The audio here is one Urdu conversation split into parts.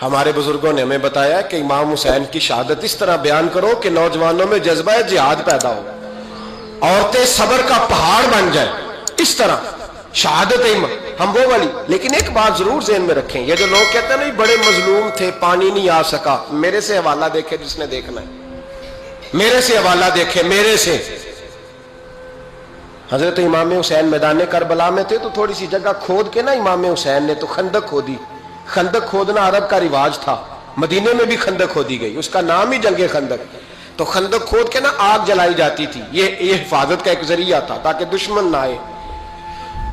ہمارے بزرگوں نے ہمیں بتایا کہ امام حسین کی شہادت اس طرح بیان کرو کہ نوجوانوں میں جذبہ جہاد پیدا ہو، عورتیں صبر کا پہاڑ بن جائے، اس طرح شہادت ہم وہ والی۔ لیکن ایک بات ضرور ذہن میں رکھیں، یہ جو لوگ کہتے ہیں نہیں بڑے مظلوم تھے پانی نہیں آ سکا، میرے سے حوالہ دیکھے جس نے دیکھنا ہے، میرے سے حوالہ دیکھے، میرے سے۔ حضرت امام حسین میدان کربلا میں تھے تو تھوڑی سی جگہ کھود کے نا امام حسین نے تو خندق کھودی۔ خندق کھودنا عرب کا رواج تھا، مدینے میں بھی خندق کھودی گئی، اس کا نام ہی جنگ خندق۔ تو خندق کھود کے نا آگ جلائی جاتی تھی، یہ حفاظت کا ایک ذریعہ تھا تاکہ دشمن نہ آئے۔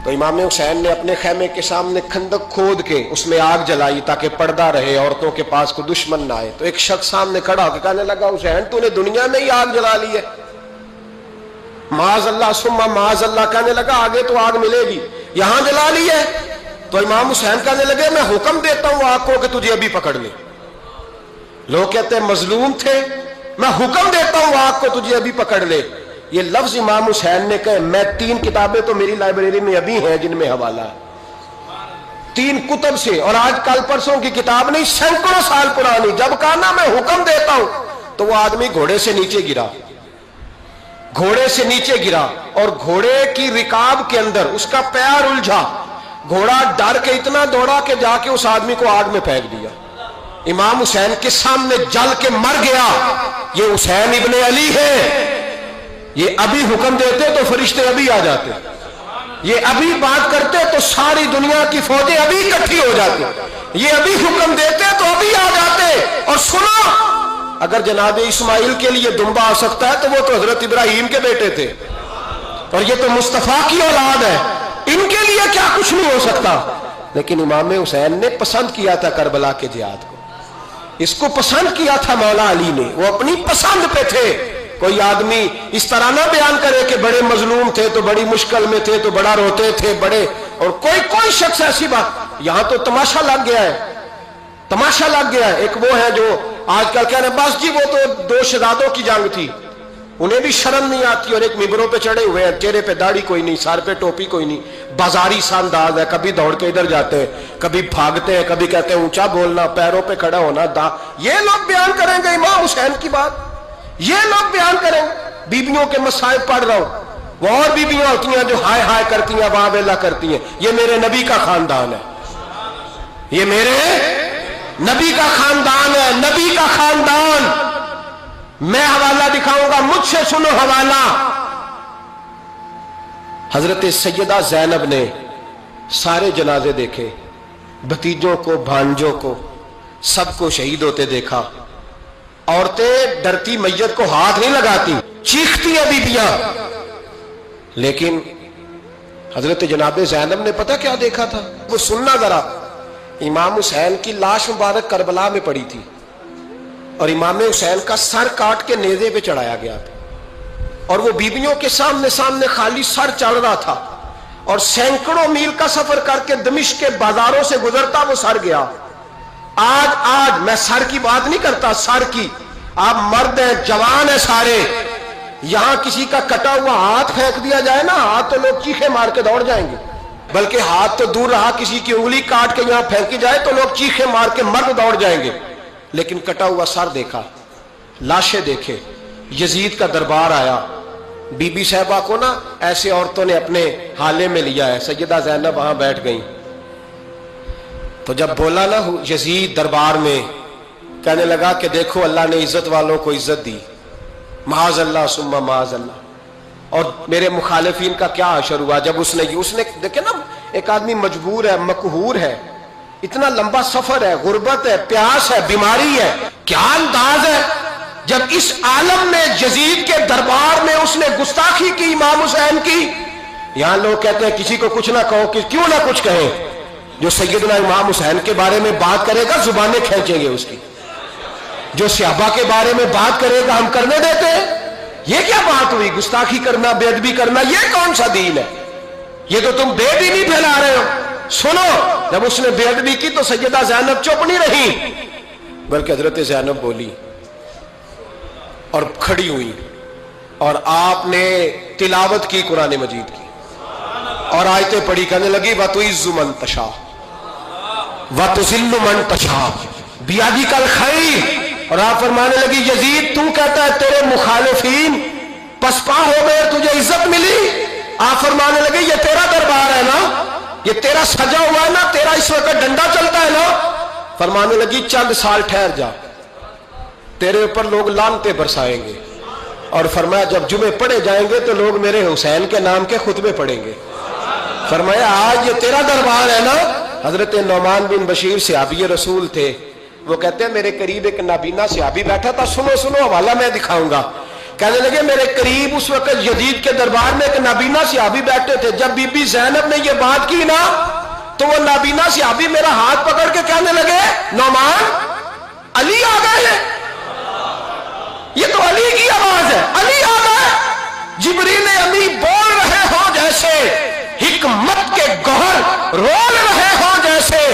تو امام حسین نے اپنے خیمے کے سامنے خندق کھود کے اس میں آگ جلائی تاکہ پردہ رہے، عورتوں کے پاس کوئی دشمن نہ آئے۔ تو ایک شخص سامنے کھڑا ہو کے کہنے لگا حسین تو نے دنیا میں ہی آگ جلا لی ہے؟ معاذ اللہ ثم معاذ اللہ، کہنے لگا آگے تو آگ ملے گی، یہاں جلا لی ہے؟ تو امام حسین کہنے لگے میں حکم دیتا ہوں آگ کو کہ تجھے ابھی پکڑ لے۔ لوگ کہتے ہیں مظلوم تھے، میں حکم دیتا ہوں آگ کو تجھے ابھی پکڑ لے۔ یہ لفظ امام حسین نے کہے، میں 3 کتابیں تو میری لائبریری میں ابھی ہیں جن میں حوالہ ہے، 3 کتب سے، اور آج کل پرسوں کی کتاب نہیں، سینکڑوں سال پرانی۔ جب کہا نا میں حکم دیتا ہوں تو وہ آدمی گھوڑے سے نیچے گرا، گھوڑے سے نیچے گرا، اور گھوڑے کی رکاب کے اندر اس کا پیر الجھا، گھوڑا ڈر کے اتنا دوڑا کہ جا کے اس آدمی کو آگ میں پھینک دیا۔ امام حسین کے سامنے جل کے مر گیا۔ یہ حسین ابن علی ہے، یہ ابھی حکم دیتے تو فرشتے ابھی آ جاتے، یہ ابھی بات کرتے تو ساری دنیا کی فوجیں ابھی اکٹھی ہو جاتی، یہ ابھی حکم دیتے تو ابھی آ جاتے۔ اور سنو، اگر جناب اسماعیل کے لیے دمبا آ سکتا ہے تو وہ تو حضرت ابراہیم کے بیٹے تھے، اور یہ تو مصطفیٰ کی اولاد ہے، ان کے لیے کیا کچھ نہیں ہو سکتا۔ لیکن امام حسین نے پسند کیا تھا کربلا کے جہاد کو، اس کو پسند کیا تھا مولا علی نے، وہ اپنی پسند پہ تھے۔ کوئی آدمی اس طرح نہ بیان کرے کہ بڑے مظلوم تھے تو بڑی مشکل میں تھے تو بڑا روتے تھے بڑے، اور کوئی شخص ایسی بات، یہاں تو تماشا لگ گیا ہے، تماشا لگ گیا ہے۔ ایک وہ ہے جو آج کل کہہ رہے ہیں بس جی وہ تو 2 شہزادوں کی جنگ تھی، انہیں بھی شرم نہیں آتی، اور ایک ممبروں پہ چڑھے ہوئے ہیں، چہرے پہ داڑھی کوئی نہیں، سر پہ ٹوپی کوئی نہیں، بازاری سا انداز ہے، کبھی دوڑ کے ادھر جاتے ہیں، کبھی بھاگتے ہیں، کبھی کہتے ہیں اونچا بولنا، پیروں پہ کھڑا ہونا، یہ لوگ بیان کریں گے امام حسین کی بات، یہ لوگ بیان کریں گے۔ بیبیوں کے مصائب پڑھ رہا ہوں، وہ اور بیبیاں ہوتی ہیں جو ہائے ہائے کرتی ہیں، واہ ویلا کرتی ہیں، یہ میرے نبی کا خاندان ہے، یہ میرے نبی کا خاندان ہے، نبی کا خاندان۔ میں حوالہ دکھاؤں گا، مجھ سے سنو حوالہ۔ حضرت سیدہ زینب نے سارے جنازے دیکھے، بھتیجوں کو، بھانجوں کو، سب کو شہید ہوتے دیکھا۔ عورتیں ڈرتی میت کو ہاتھ نہیں لگاتی، چیختی ہیں بیبیاں، لیکن حضرت جناب زینب نے پتہ کیا دیکھا تھا؟ وہ سننا ذرا۔ امام حسین کی لاش مبارک کربلا میں پڑی تھی، اور امام حسین کا سر کاٹ کے نیزے پہ چڑھایا گیا تھا، اور وہ بیبیوں کے سامنے خالی سر چڑھ رہا تھا، اور سینکڑوں میل کا سفر کر کے دمشق کے بازاروں سے گزرتا وہ سر گیا۔ آج میں سر کی بات نہیں کرتا، سر کی، آپ مرد ہیں، جوان ہیں سارے، یہاں کسی کا کٹا ہوا ہاتھ پھینک دیا جائے نا، ہاتھ تو لوگ چیخے مار کے دوڑ جائیں گے، بلکہ ہاتھ تو دور رہا، کسی کی انگلی کاٹ کے یہاں پھینکی جائے تو لوگ چیخے مار کے مرد دوڑ جائیں گے۔ لیکن کٹا ہوا سر دیکھا، لاشیں دیکھے، یزید کا دربار آیا، بی بی صاحبہ کو نا ایسے عورتوں نے اپنے حالے میں لیا ہے، سیدہ زینب وہاں بیٹھ گئیں، تو جب بولا نا یزید دربار میں، کہنے لگا کہ دیکھو اللہ نے عزت والوں کو عزت دی، معاذ اللہ ثم معاذ اللہ، اور میرے مخالفین کا کیا حشر ہوا جب اس نے دیکھیں نا، ایک آدمی مجبور ہے، مقہور ہے، اتنا لمبا سفر ہے، غربت ہے، پیاس ہے، بیماری ہے، کیا انداز ہے جب اس عالم میں یزید کے دربار میں اس نے گستاخی کی امام حسین کی۔ یہاں لوگ کہتے ہیں کسی کو کچھ نہ کہو، کہ کیوں نہ کچھ کہیں، جو سیدنا امام حسین کے بارے میں بات کرے گا زبانیں کھینچیں گے اس کی، جو صحابہ کے بارے میں بات کرے گا ہم کرنے دیتے ہیں؟ یہ کیا بات ہوئی؟ گستاخی کرنا، بے ادبی کرنا، یہ کون سا دین ہے؟ یہ تو تم بے دینی پھیلا رہے ہو۔ سنو، جب اس نے بے ادبی کی تو سیدہ زینب چپ نہیں رہی، بلکہ حضرت زینب بولی اور کھڑی ہوئی، اور آپ نے تلاوت کی قرآن مجید کی، اور آیتیں پڑھی، کہنے لگی وَتُعِزُّ مَن تَشَاءُ وَتُذِلُّ مَن تَشَاءُ، بیادی کل خیر، اور آپ فرمانے لگی یزید تو کہتا ہے تیرے مخالفین پسپا ہو گئے، تجھے عزت ملی؟ آپ فرمانے لگے یہ تیرا دربار ہے نا، یہ تیرا سجا ہوا ہے نا، تیرا اس وقت ڈنڈا چلتا ہے نا؟ فرمانے لگی چند سال ٹھہر جا، تیرے اوپر لوگ لعنتیں برسائیں گے، اور فرمایا جب جمعے پڑھے جائیں گے تو لوگ میرے حسین کے نام کے خطبے پڑھیں گے۔ فرمایا آج یہ تیرا دربار ہے نا۔ حضرت نعمان بن بشیر صحابی رسول تھے، وہ کہتے ہیں میرے قریب ایک نابینا صحابی بیٹھا تھا، سنو سنو حوالہ میں دکھاؤں گا۔ کہنے لگے میرے قریب اس وقت یزید کے دربار میں ایک نابینا صحابی بیٹھے تھے، جب بی بی زینب نے یہ بات کی نا تو وہ نابینا صحابی میرا ہاتھ پکڑ کے کہنے لگے نعمان علی آ گئے ہیں، یہ تو علی کی آواز ہے، علی آ گئے۔ جبریل امی بول رہے ہوں جیسے، حکمت کے گوہر رول رہے ہوں جیسے،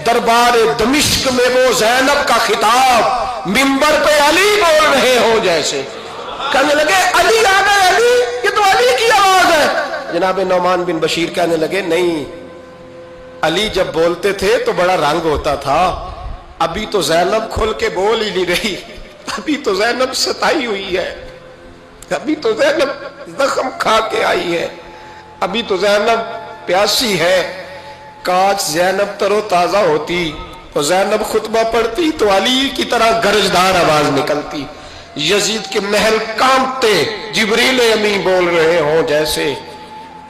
دربار دمشق میں وہ زینب کا خطاب منبر پہ علی بول رہے ہوں جیسے۔ کہنے لگے علی آ گئے، علی، یہ تو علی کی آواز ہے۔ جناب نعمان بن بشیر کہنے لگے نہیں، علی جب بولتے تھے تو بڑا رنگ ہوتا تھا، ابھی تو زینب کھل کے بول ہی نہیں رہی، ابھی تو زینب ستائی ہوئی ہے، ابھی تو زینب زخم کھا کے آئی ہے، ابھی تو زینب پیاسی ہے۔ کاش زینب تر و تازہ ہوتی تو زینب خطبہ پڑھتی تو علی کی طرح گرجدار آواز نکلتی۔ یزید کے محل کانپتے، جبریل امی بول رہے ہوں جیسے،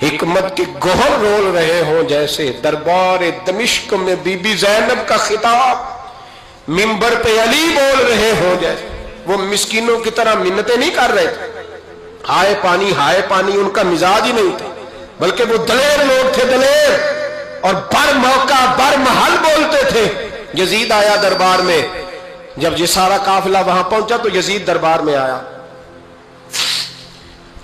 حکمت کے گوہر رول رہے ہوں جیسے، دربار دمشق میں بی بی زینب کا خطاب منبر پہ علی بول رہے ہوں جیسے۔ وہ مسکینوں کی طرح منتیں نہیں کر رہے تھے، ہائے پانی ان کا مزاج ہی نہیں تھا، بلکہ وہ دلیر لوگ تھے، دلیر، اور بر موقع بر محل بولتے تھے۔ یزید آیا دربار میں، جب یہ سارا قافلہ وہاں پہنچا تو یزید دربار میں آیا،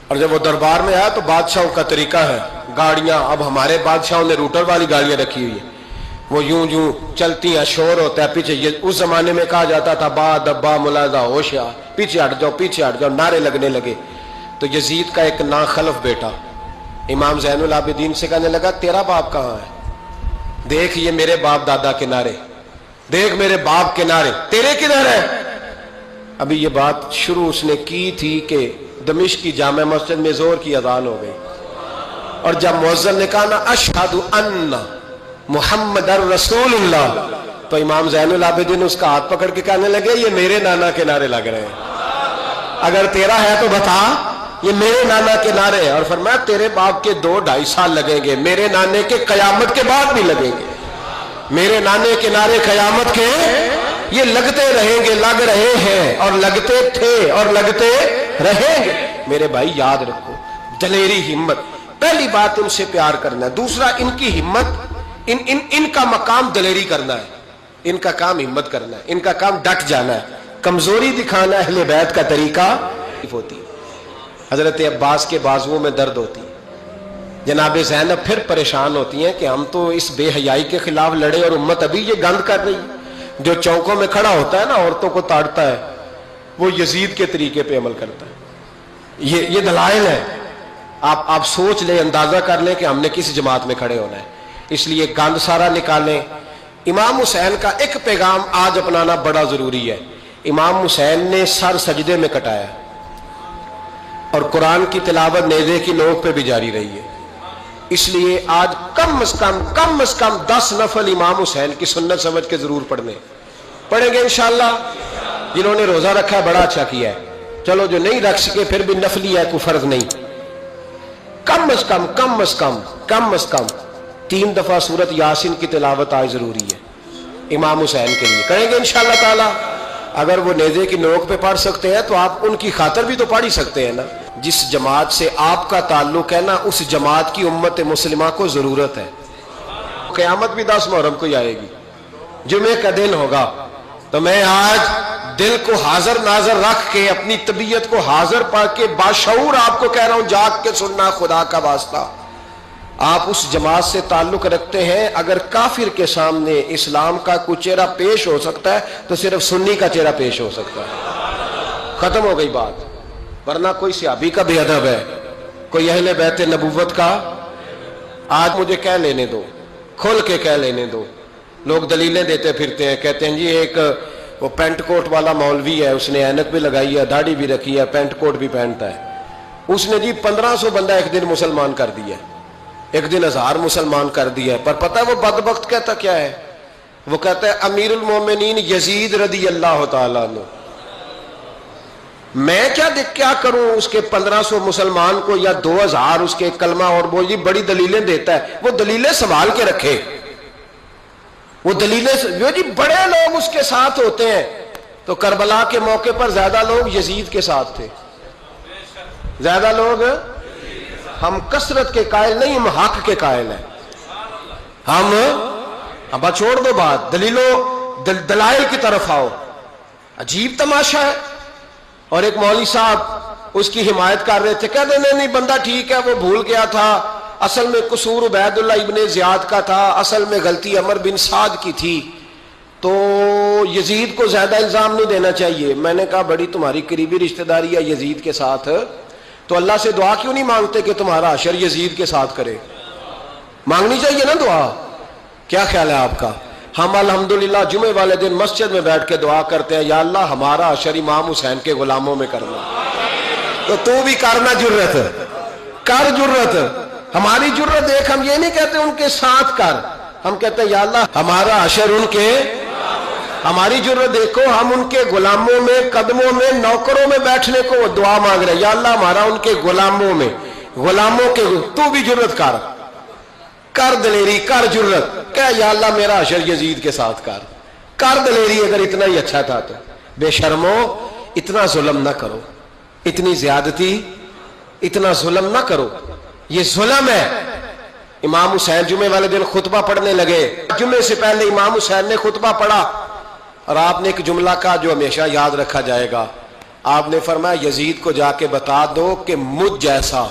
اور جب وہ دربار میں آیا تو بادشاہوں کا طریقہ ہے، گاڑیاں اب ہمارے بادشاہوں نے روٹر والی گاڑیاں رکھی ہوئی ہیں، وہ یوں یوں چلتی ہیں، شور ہوتا ہے پیچھے۔ اس زمانے میں کہا جاتا تھا با دبا ملاحظہ ہوشیار، پیچھے ہٹ جاؤ پیچھے ہٹ جاؤ، نعرے لگنے لگے۔ تو یزید کا ایک ناخلف بیٹا امام زین العابدین سے کہنے لگا تیرا باپ کہاں ہے؟ دیکھ یہ میرے باپ دادا کے نعرے، دیکھ میرے باپ کے نعرے، تیرے کدھر ہے؟ ابھی یہ بات شروع اس نے کی تھی کہ دمشق کی جامع مسجد میں زور کی اذان ہو گئی، اور جب مؤذن نے کہا نا اشہد ان محمد رسول اللہ، تو امام زین العابدین اس کا ہاتھ پکڑ کے کہنے لگے یہ میرے نانا کے نعرے لگ رہے ہیں، اگر تیرا ہے تو بتا، یہ میرے نانا کے نعرے ہیں۔ اور فرمایا تیرے باپ کے 2-2.5 سال لگیں گے، میرے نانے کے قیامت کے بعد بھی لگیں گے، میرے نانے کے نعرے قیامت کے یہ لگتے رہیں گے، لگ رہے ہیں اور لگتے تھے اور لگتے رہیں گے۔ میرے بھائی یاد رکھو، دلیری، ہمت، پہلی بات ان سے پیار کرنا ہے، دوسرا ان کی ہمت، ان کا مقام دلیری کرنا ہے، ان کا کام ہمت کرنا ہے، ان کا کام ڈٹ جانا ہے، کمزوری دکھانا اہل بیت کا طریقہ ہوتی۔ حضرت عباس کے بازوؤں میں درد ہوتی، جناب زینب پھر پریشان ہوتی ہیں کہ ہم تو اس بے حیائی کے خلاف لڑے اور امت ابھی یہ گند کر رہی ہے۔ جو چوکوں میں کھڑا ہوتا ہے نا عورتوں کو تاڑتا ہے، وہ یزید کے طریقے پہ عمل کرتا ہے۔ یہ دلائل ہے، آپ سوچ لیں، اندازہ کر لیں کہ ہم نے کس جماعت میں کھڑے ہونا ہے، اس لیے گند سارا نکالیں۔ امام حسین کا ایک پیغام آج اپنانا بڑا ضروری ہے۔ امام حسین نے سر سجدے میں کٹایا اور قرآن کی تلاوت نیزے کی نوک پہ بھی جاری رہی ہے، اس لیے آج کم از کم 10 نفل امام حسین کی سنت سمجھ کے ضرور پڑھیں گے انشاءاللہ۔ جنہوں نے روزہ رکھا ہے بڑا اچھا کیا ہے، چلو جو نہیں رکھ سکے پھر بھی نفلی ہے، کوئی فرض نہیں، کم از کم 3 دفعہ سورت یاسین کی تلاوت آج ضروری ہے امام حسین کے لیے، کریں گے انشاءاللہ تعالی۔ اگر وہ نیزے کی نوک پہ پڑھ سکتے ہیں تو آپ ان کی خاطر بھی تو پڑھ ہی سکتے ہیں نا۔ جس جماعت سے آپ کا تعلق ہے نا، اس جماعت کی امت مسلمہ کو ضرورت ہے۔ قیامت بھی 10 محرم کو ہی آئے گی، جمعے کا دن ہوگا، تو میں آج دل کو حاضر ناظر رکھ کے، اپنی طبیعت کو حاضر پا کے باشعور آپ کو کہہ رہا ہوں، جاگ کے سننا خدا کا واسطہ۔ آپ اس جماعت سے تعلق رکھتے ہیں، اگر کافر کے سامنے اسلام کا کوئی چہرہ پیش ہو سکتا ہے تو صرف سنی کا چہرہ پیش ہو سکتا ہے، ختم ہو گئی بات۔ ورنہ کوئی صحابی کا بے ادب ہے، کوئی اہل بیت نبوت کا، آج مجھے کہہ لینے دو، کھل کے کہہ لینے دو۔ لوگ دلیلیں دیتے پھرتے ہیں، کہتے ہیں جی ایک وہ پینٹ کوٹ والا مولوی ہے, اس نے اینک بھی لگائی ہے, داڑھی بھی رکھی ہے, پینٹ کوٹ بھی پہنتا ہے. اس نے جی 1500 بندہ ایک دن مسلمان کر دیا, ایک دن 1000 مسلمان کر دیا. پر پتہ ہے وہ بدبخت کہتا کیا ہے؟ وہ کہتا ہے امیر المومنین یزید رضی اللہ تعالیٰ عنہ, میں کیا کروں اس کے 1500 مسلمان کو یا 2000 اس کے کلمہ اور وہ جی بڑی دلیلیں دیتا ہے. وہ دلیلیں سنبھال کے رکھے, وہ دلیلیں جو جی بڑے لوگ اس کے ساتھ ہوتے ہیں. تو کربلا کے موقع پر زیادہ لوگ یزید کے ساتھ تھے, زیادہ لوگ. ہم کثرت کے قائل نہیں, ہم حق کے قائل ہیں. ہم اب چھوڑ دو بات, دلائل کی طرف آؤ. عجیب تماشا ہے. اور ایک مولوی صاحب اس کی حمایت کر رہے تھے, کہتے نہیں بندہ ٹھیک ہے, وہ بھول گیا تھا, اصل میں قصور عبید اللہ ابن زیاد کا تھا, اصل میں غلطی عمر بن سعد کی تھی, تو یزید کو زیادہ الزام نہیں دینا چاہیے. میں نے کہا بڑی تمہاری قریبی رشتہ داری ہے یزید کے ساتھ, تو اللہ سے دعا کیوں نہیں مانگتے کہ تمہارا حشر یزید کے ساتھ کرے؟ مانگنی چاہیے نا دعا. کیا خیال ہے آپ کا؟ ہم الحمدللہ جمعے والے دن مسجد میں بیٹھ کے دعا کرتے ہیں, یا اللہ ہمارا حشر امام حسین کے غلاموں میں کرنا. تو بھی کرنا جرت کر, جرت ہماری جرت دیکھ. ہم یہ نہیں کہتے ان کے ساتھ کر, ہم کہتے ہیں یا اللہ ہمارا حشر ان کے, ہماری جرت دیکھو, ہم ان کے غلاموں میں, قدموں میں, نوکروں میں بیٹھنے کو وہ دعا مانگ رہے ہیں, یا اللہ ہمارا ان کے غلاموں میں, غلاموں کے. تو بھی جرت کر دلیری, کر جرت, کہ یا اللہ میرا حشر یزید کے ساتھ کر دلیری. اگر اتنا ہی اچھا تھا تو بے شرمو اتنا ظلم نہ کرو, اتنی زیادتی, اتنا ظلم نہ کرو, یہ ظلم ہے. امام حسین جمعے والے دن خطبہ پڑھنے لگے, جمعے سے پہلے امام حسین نے خطبہ پڑھا, اور آپ نے ایک جملہ کہا جو ہمیشہ یاد رکھا جائے گا. آپ نے فرمایا یزید کو جا کے بتا دو کہ مجھ جیسا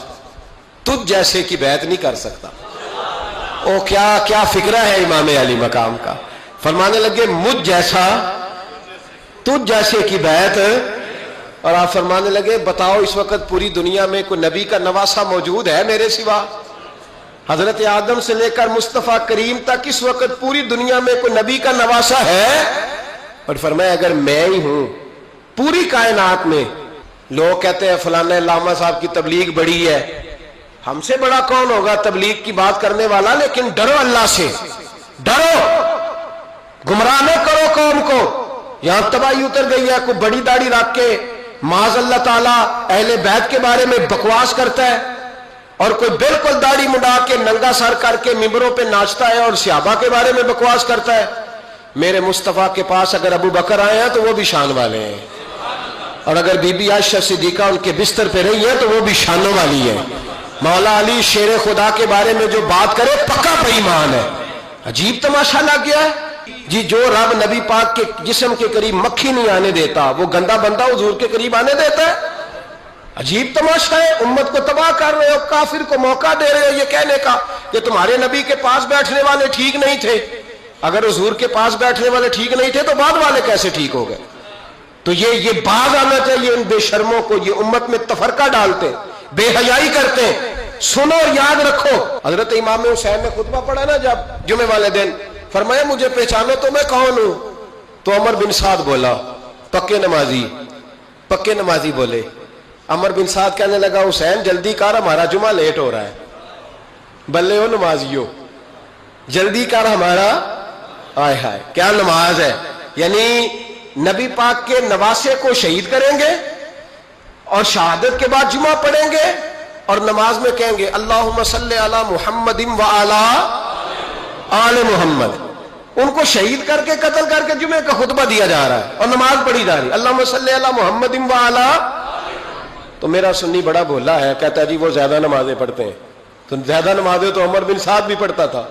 تجھ جیسے کی بیعت نہیں کر سکتا. او کیا فکرہ ہے امام علی مقام کا. فرمانے لگے مجھ جیسا تجھ جیسے کی بیعت, اور آپ فرمانے لگے بتاؤ اس وقت پوری دنیا میں کوئی نبی کا نواسہ موجود ہے میرے سوا؟ حضرت آدم سے لے کر مصطفیٰ کریم تک اس وقت پوری دنیا میں کوئی نبی کا نواسہ ہے؟ اور فرمایا اگر میں ہی ہوں پوری کائنات میں. لوگ کہتے ہیں فلانا علامہ صاحب کی تبلیغ بڑی ہے, ہم سے بڑا کون ہوگا تبلیغ کی بات کرنے والا؟ لیکن ڈرو اللہ سے, ڈرو, گمراہ نہ کرو قوم کو. یہاں تباہی اتر گئی ہے, کوئی بڑی داڑھی رکھ کے معاذ اللہ تعالیٰ اہل بیت کے بارے میں بکواس کرتا ہے, اور کوئی بالکل داڑھی مڈا کے ننگا سر کر کے ممبروں پہ ناچتا ہے اور صحابہ کے بارے میں بکواس کرتا ہے. میرے مصطفیٰ کے پاس اگر ابو بکر آئے ہیں تو وہ بھی شان والے ہیں, اور اگر بی بی عائشہ صدیقہ ان کے بستر پہ رہی ہے تو وہ بھی شانوں والی ہے. مولا علی شیر خدا کے بارے میں جو بات کرے پکا بے ایمان ہے. عجیب تماشا لگ گیا ہے جی. جو رب نبی پاک کے جسم کے قریب مکھی نہیں آنے دیتا, وہ گندا بندہ حضور کے قریب آنے دیتا ہے؟ عجیب تماشا ہے. امت کو تباہ کر رہے ہو, کافر کو موقع دے رہے ہو یہ کہنے کا کہ تمہارے نبی کے پاس بیٹھنے والے ٹھیک نہیں تھے. اگر حضور کے پاس بیٹھنے والے ٹھیک نہیں تھے تو بعد والے کیسے ٹھیک ہو گئے؟ تو یہ باز آنا چاہیے ان بے شرموں کو. یہ امت میں تفرقہ ڈالتے, بے حیائی کرتے. سنو اور یاد رکھو, حضرت امام حسین نے خطبہ پڑھا نا جب جمعے والے دن, فرمایا مجھے پہچانو تو میں کون ہوں؟ تو عمر بن سعد بولا, پکے نمازی بولے. عمر بن سعد کہنے لگا حسین جلدی کر, ہمارا جمعہ لیٹ ہو رہا ہے. بلے ہو نمازیو, جلدی کر ہمارا. آئے ہائے کیا نماز ہے. یعنی نبی پاک کے نواسے کو شہید کریں گے اور شہادت کے بعد جمعہ پڑھیں گے اور نماز میں کہیں گے اللہم صلی علی محمد وعلی آل محمد. ان کو شہید کر کے قتل کر کے جمعے کا خطبہ دیا جا رہا ہے اور نماز پڑھی جا رہی ہے اللہم صلی علی محمد وعلی. تو میرا سنی بڑا بھولا ہے, کہتا ہے جی وہ زیادہ نمازیں پڑھتے ہیں. تو زیادہ نمازیں تو عمر بن سعد بھی پڑھتا تھا.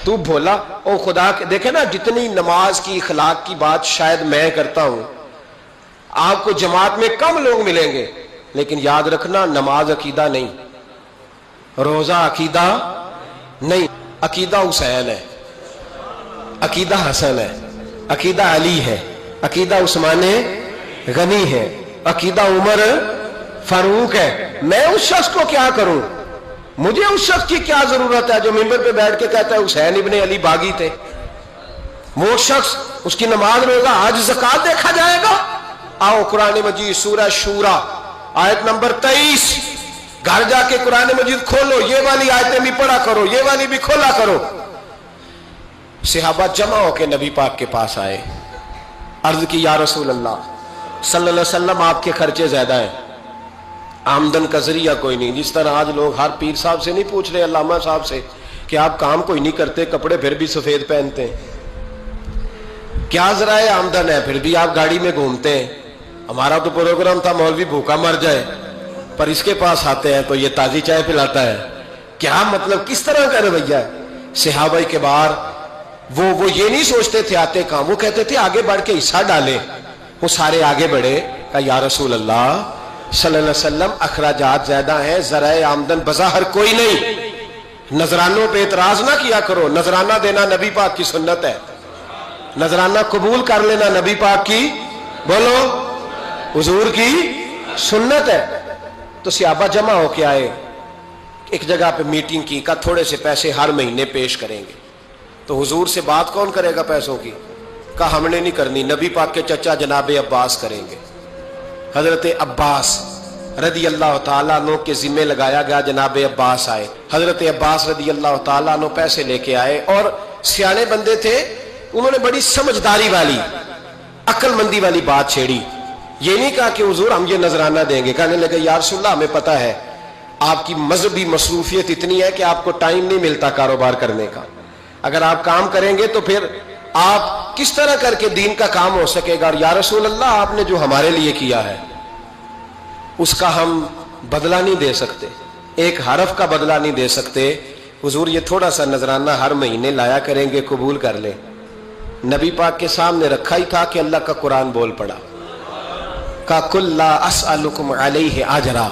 تو بھولا او خدا کے. دیکھیں نا جتنی نماز کی اخلاق کی بات شاید میں کرتا ہوں, آپ کو جماعت میں کم لوگ ملیں گے, لیکن یاد رکھنا نماز عقیدہ نہیں, روزہ عقیدہ نہیں. عقیدہ حسین ہے, عقیدہ حسن ہے, عقیدہ علی ہے, عقیدہ عثمان غنی ہے, عقیدہ عمر فاروق ہے. میں اس شخص کو کیا کروں؟ مجھے اس شخص کی کیا ضرورت ہے جو ممبر پہ بیٹھ کے کہتا ہے حسین ابن علی باغی تھے؟ وہ شخص اس کی نماز روزہ حج زکات دیکھا جائے گا؟ آؤ قرآن مجید سورہ شورا آیت نمبر 23، گھر جا کے قرآن مجید کھولو، یہ والی آیتیں بھی پڑھا کرو، یہ والی بھی کھولا کرو۔ صحابہ جمع ہو کے نبی پاک کے پاس آئے، عرض کی یا رسول اللہ صلی اللہ علیہ وسلم آپ کے خرچے زیادہ ہیں، آمدن کا ذریعہ کوئی نہیں۔ جس طرح آج لوگ ہر پیر صاحب سے نہیں پوچھ رہے، علامہ صاحب سے، کہ آپ کام کوئی نہیں کرتے، کپڑے پھر بھی سفید پہنتے ہیں، کیا ذرائع آمدن ہے، پھر بھی آپ گاڑی میں گھومتے ہیں۔ ہمارا تو پروگرام تھا مولوی بھوکا مر جائے، پر اس کے پاس آتے ہیں تو یہ تازی چائے پلاتا ہے، کیا مطلب، کس طرح کا رویہ ہے؟ صحابہ کے بار وہ یہ نہیں سوچتے تھے آتے کام، وہ کہتے تھے آگے بڑھ کے حصہ ڈالیں۔ وہ سارے آگے بڑھے، کہا یا رسول اللہ صلی اللہ علیہ وسلم اخراجات زیادہ ہیں، ذرائع آمدن بظاہر کوئی نہیں، نذرانوں پہ اعتراض نہ کیا کرو، نذرانہ دینا نبی پاک کی سنت ہے، نذرانہ قبول کر لینا نبی پاک کی، بولو، حضور کی سنت ہے۔ تو صحابہ جمع ہو کے آئے، ایک جگہ پہ میٹنگ کی، کہا تھوڑے سے پیسے ہر مہینے پیش کریں گے۔ تو حضور سے بات کون کرے گا پیسوں کی؟ کہا ہم نے نہیں کرنی، نبی پاک کے چچا جناب عباس کریں گے۔ حضرت عباس رضی اللہ تعالیٰ عنہ کے ذمے لگایا گیا، جناب عباس آئے، حضرت عباس رضی اللہ تعالیٰ عنہ پیسے لے کے آئے، اور سیانے بندے تھے، انہوں نے بڑی سمجھداری والی، عقل مندی والی بات چھیڑی۔ یہ نہیں کہا کہ حضور ہم یہ نذرانہ دیں گے، کہنے لگے یا رسول اللہ ہمیں پتہ ہے آپ کی مذہبی مصروفیت اتنی ہے کہ آپ کو ٹائم نہیں ملتا کاروبار کرنے کا، اگر آپ کام کریں گے تو پھر آپ کس طرح کر کے دین کا کام ہو سکے گا، اور یا رسول اللہ آپ نے جو ہمارے لیے کیا ہے اس کا ہم بدلہ نہیں دے سکتے، ایک حرف کا بدلہ نہیں دے سکتے، حضور یہ تھوڑا سا نذرانہ ہر مہینے لایا کریں گے، قبول کر لیں۔ نبی پاک کے سامنے رکھا ہی تھا کہ اللہ کا قرآن بول پڑا، کا کل لا اسألکم علیہ اجرا،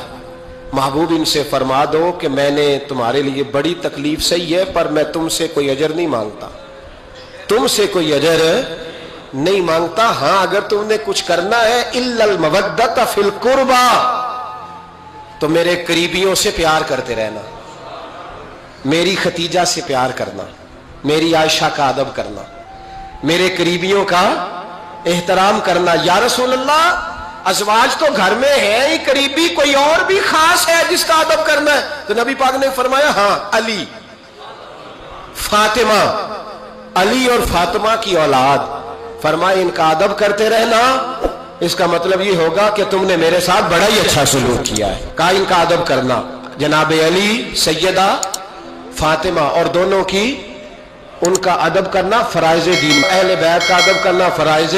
محبوب ان سے فرما دو کہ میں نے تمہارے لیے بڑی تکلیف سہی ہے، پر میں تم سے کوئی اجر نہیں مانگتا، تم سے کوئی اجر نہیں مانگتا، ہاں اگر تم نے کچھ کرنا ہے الا المودۃ فی القربى، تو میرے قریبیوں سے پیار کرتے رہنا، میری ختیجہ سے پیار کرنا، میری عائشہ کا ادب کرنا، میرے قریبیوں کا احترام کرنا۔ یا رسول اللہ ازواج تو گھر میں ہے ہی، قریبی کوئی اور بھی خاص ہے جس کا ادب کرنا ہے؟ تو نبی پاک نے فرمایا ہاں، علی، فاطمہ، علی اور فاطمہ کی اولاد، فرمائے ان کا ادب کرتے رہنا، اس کا مطلب یہ ہوگا کہ تم نے میرے ساتھ بڑا ہی اچھا سلوک کیا ہے۔ کہا ان کا ادب کرنا، جناب علی، سیدہ فاطمہ، اور دونوں کی ان کا ادب کرنا فرائض دین، اہل بیت کا ادب کرنا فرائض